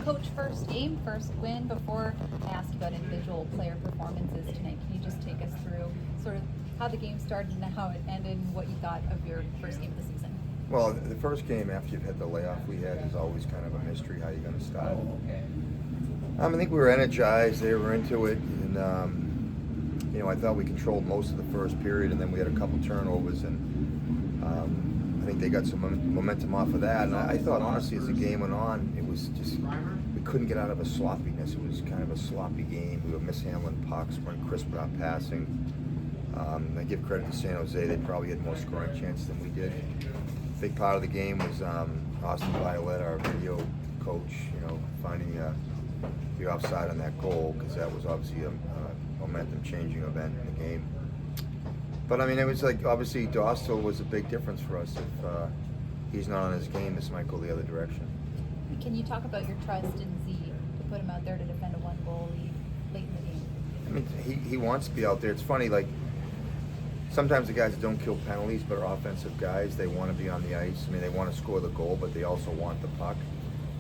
Coach, first game, first win. Before I ask you about individual player performances tonight, can you just take us through sort of how the game started and how it ended and what you thought of your first game of the season? Well, the first game after you've had the layoff we had is always kind of a mystery how you're going to start. I think we were energized. They were into it, and I thought we controlled most of the first period, and then we had a couple turnovers, and I think they got some momentum off of that. And I thought, honestly, as the game went on, it was just we couldn't get out of a sloppiness. It was kind of a sloppy game. We were mishandling pucks, weren't crisp with our passing. I give credit to San Jose. They probably had more scoring chances than we did. A big part of the game was Austin Violet, our video coach, finding the offside on that goal, because that was obviously a momentum-changing event in the game. But it was like, obviously Dostal was a big difference for us. If he's not on his game, this might go the other direction. Can you talk about your trust in Z to put him out there to defend a one-goal lead late in the game? He wants to be out there. It's funny, like, sometimes the guys that don't kill penalties but are offensive guys, they want to be on the ice. They want to score the goal, but they also want the puck,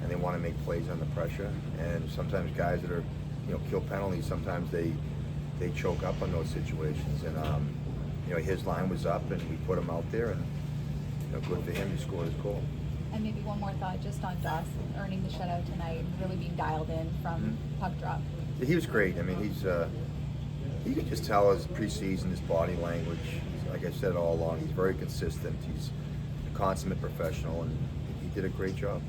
and they want to make plays under pressure. And sometimes guys that are, kill penalties, sometimes they choke up on those situations. And his line was up, and we put him out there, and good for him to score his goal. And maybe one more thought just on Dawson earning the shutout tonight and really being dialed in from puck drop. He was great. You could just tell his preseason, his body language. Like I said all along, he's very consistent. He's a consummate professional, and he did a great job.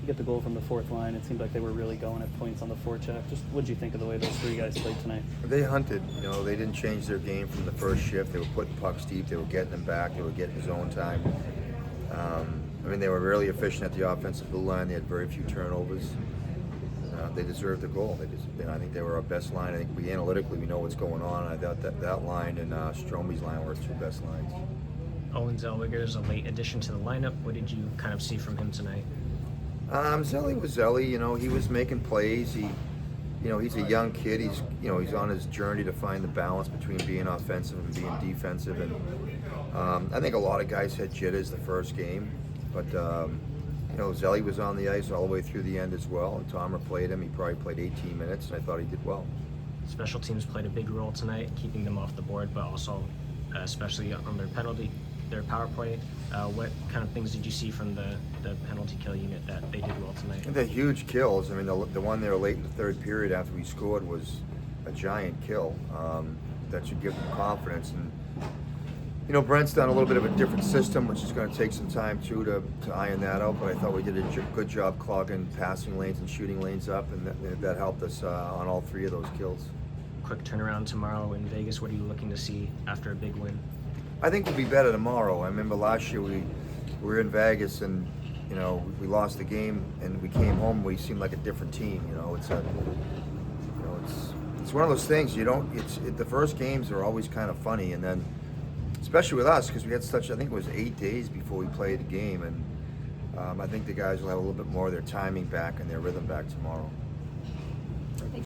You get the goal from the fourth line. It seemed like they were really going at points on the forecheck. Just what did you think of the way those three guys played tonight? They hunted. They didn't change their game from the first shift. They were putting pucks deep. They were getting them back. They were getting zone time. They were really efficient at the offensive blue line. They had very few turnovers. They deserved the goal. I think they were our best line. I think we analytically know what's going on. I thought that line and Stromey's line were our two best lines. Owen Zellweger is a late addition to the lineup. What did you kind of see from him tonight? Zelly was Zelly. He was making plays. He's a young kid. He's on his journey to find the balance between being offensive and being defensive. And I think a lot of guys had jitters the first game, but Zelly was on the ice all the way through the end as well. And Tomer played him. He probably played 18 minutes, and I thought he did well. Special teams played a big role tonight, keeping them off the board, but also especially on their power play. What kind of things did you see from the penalty kill unit that they did well tonight? The huge kills. The one there late in the third period after we scored was a giant kill. That should give them confidence. And Brent's done a little bit of a different system, which is going to take some time too to iron that out. But I thought we did a good job clogging passing lanes and shooting lanes up, and that helped us on all three of those kills. Quick turnaround tomorrow in Vegas. What are you looking to see after a big win? I think we'll be better tomorrow. I remember last year we were in Vegas, and we lost the game, and we came home. We seemed like a different team. It's one of those things. The first games are always kind of funny, and then especially with us, because we had I think it was 8 days before we played the game, and I think the guys will have a little bit more of their timing back and their rhythm back tomorrow.